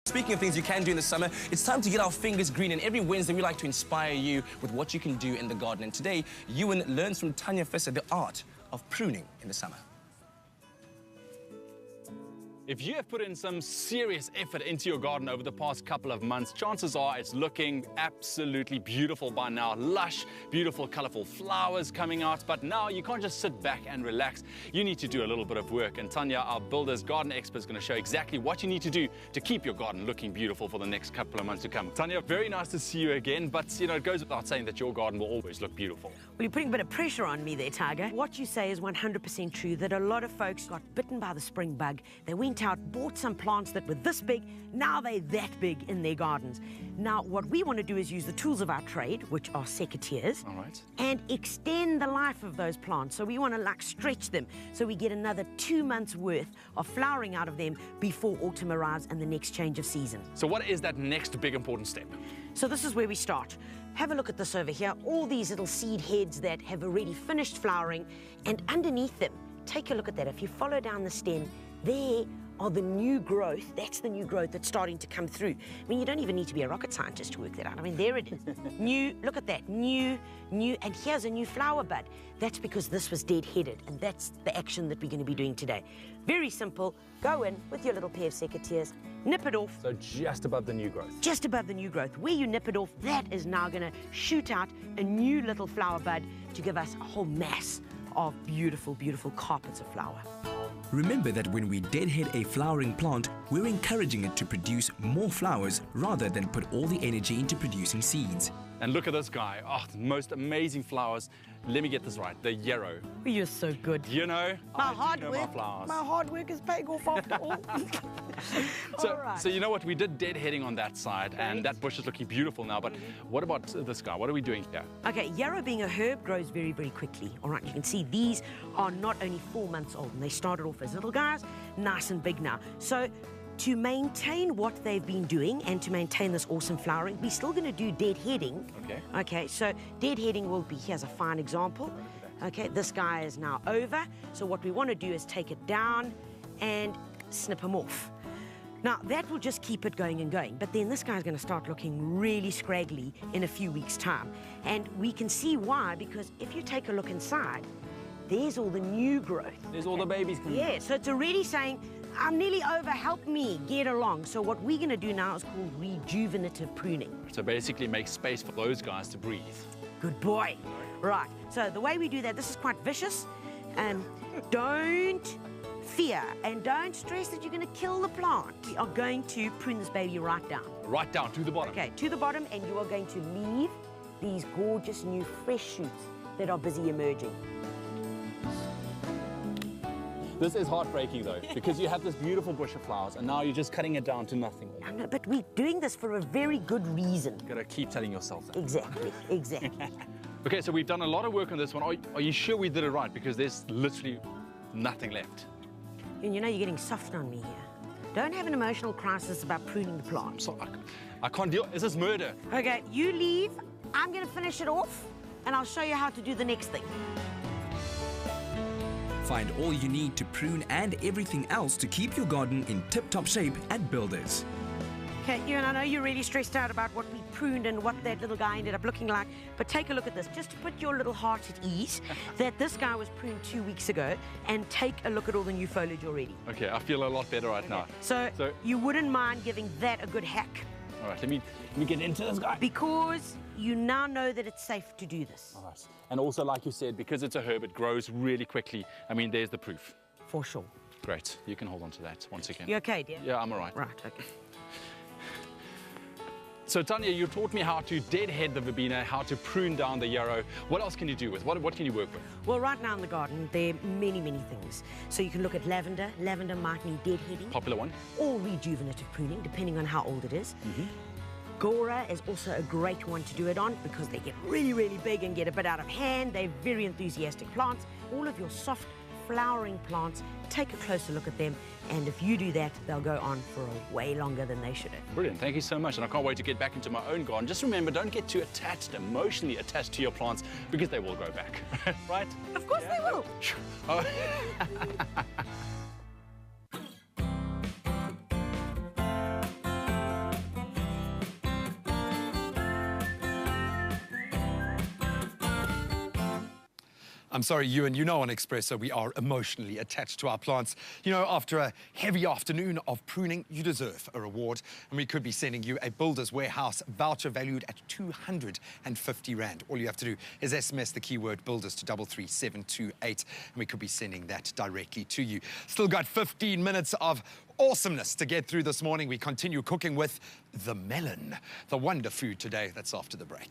Speaking of things you can do in the summer, it's time to get our fingers green, and every Wednesday we like to inspire you with what you can do in the garden. And today, Ewan learns from Tanya Visser the art of pruning in the summer. If you have put in some serious effort into your garden over the past couple of months, chances are it's looking absolutely beautiful by now. Lush, beautiful, colorful flowers coming out. But now you can't just sit back and relax. You need to do a little bit of work. And Tanya, our builder's garden expert, is going to show exactly what you need to do to keep your garden looking beautiful for the next couple of months to come. Tanya, very nice to see you again. But, you know, it goes without saying that your garden will always look beautiful. Well, you're putting a bit of pressure on me there, Tiger. What you say is 100% true, that a lot of folks got bitten by the spring bug. They went out, bought some plants that were this big, now they're that big in their gardens. Now, what we want to do is use the tools of our trade, which are secateurs, and extend the life of those plants. So we want to like stretch them so we get another 2 months worth of flowering out of them before autumn arrives and the next change of season. So what is that next big important step? So this is where we start. Have a look at this over here, all these little seed heads that have already finished flowering, and underneath them, take a look at that. If you follow down the stem, there are the new growth. That's the new growth that's starting to come through. I mean, you don't even need to be a rocket scientist to work that out. I mean, there it is. New, look at that, new, and here's a new flower bud. That's because this was dead-headed, and that's the action that we're going to be doing today. Very simple. Go in with your little pair of secateurs, nip it off. So just above the new growth. Just above the new growth. Where you nip it off, that is now going to shoot out a new little flower bud to give us a whole mass of beautiful, beautiful carpets of flower. Remember that when we deadhead a flowering plant, we're encouraging it to produce more flowers rather than put all the energy into producing seeds. And look at this guy. Oh, the most amazing flowers. Let me get this right, the yarrow. You're so good. You know, my hard work is paying off after all. So you know what, we did deadheading on that side, and that bush is looking beautiful now, but what about this guy? What are we doing here? Okay, yarrow being a herb grows very, very quickly. All right, you can see these are not only 4 months old, and they started off as little guys, nice and big now. So to maintain what they've been doing and to maintain this awesome flowering, we're still going to do deadheading. Okay, so deadheading will be, here's a fine example. Okay, this guy is now over. So what we want to do is take it down and snip him off. Now, that will just keep it going and going, but then this guy's going to start looking really scraggly in a few weeks' time. And we can see why, because if you take a look inside, there's all the new growth. There's all the babies coming. Yeah, so it's already saying, I'm nearly over, help me get along. So what we're going to do now is called rejuvenative pruning. So basically make space for those guys to breathe. Good boy. Right, so the way we do that, this is quite vicious. Don't fear and don't stress that you're going to kill the plant. We are going to prune this baby right down. Right down to the bottom. Okay, to the bottom, and you are going to leave these gorgeous new fresh shoots that are busy emerging. This is heartbreaking though, because you have this beautiful bush of flowers and now you're just cutting it down to nothing. I know, but we're doing this for a very good reason. You've got to keep telling yourself that. Exactly, exactly. Okay, so we've done a lot of work on this one. Are you sure we did it right? Because there's literally nothing left. And you know you're getting soft on me here. Don't have an emotional crisis about pruning the plant. So I can't deal. Is this murder? Okay, you leave. I'm going to finish it off, and I'll show you how to do the next thing. Find all you need to prune and everything else to keep your garden in tip-top shape at Builders. Okay, Ewan, I know you're really stressed out about what we pruned and what that little guy ended up looking like, but take a look at this, just to put your little heart at ease, that this guy was pruned 2 weeks ago, and take a look at all the new foliage already. Okay, I feel a lot better right now. So you wouldn't mind giving that a good hack. All right, let me get into this guy. Because you now know that it's safe to do this. All right. And also, like you said, because it's a herb, it grows really quickly. I mean, there's the proof. For sure. Great. You can hold on to that once again. You okay, dear? Yeah, I'm all right. Right, okay. So, Tanya, you taught me how to deadhead the verbena, how to prune down the yarrow. What else can you do with? What can you work with? Well, right now in the garden, there are many, many things. So you can look at lavender. Lavender might need deadheading. Popular one. Or rejuvenative pruning, depending on how old it is. Gora is also a great one to do it on because they get really, really big and get a bit out of hand. They're very enthusiastic plants. All of your soft flowering plants, take a closer look at them, and if you do that, they'll go on for way longer than they should have. Brilliant, thank you so much, and I can't wait to get back into my own garden. Just remember, don't get too attached, emotionally attached to your plants, because they will grow back, right? Of course they will. Oh. I'm sorry, Ewan, you know on Expresso we are emotionally attached to our plants. You know, after a heavy afternoon of pruning, you deserve a reward. And we could be sending you a Builders Warehouse voucher valued at 250 Rand. All you have to do is SMS the keyword Builders to 33728, and we could be sending that directly to you. Still got 15 minutes of awesomeness to get through this morning. We continue cooking with the melon, the wonder food today. That's after the break.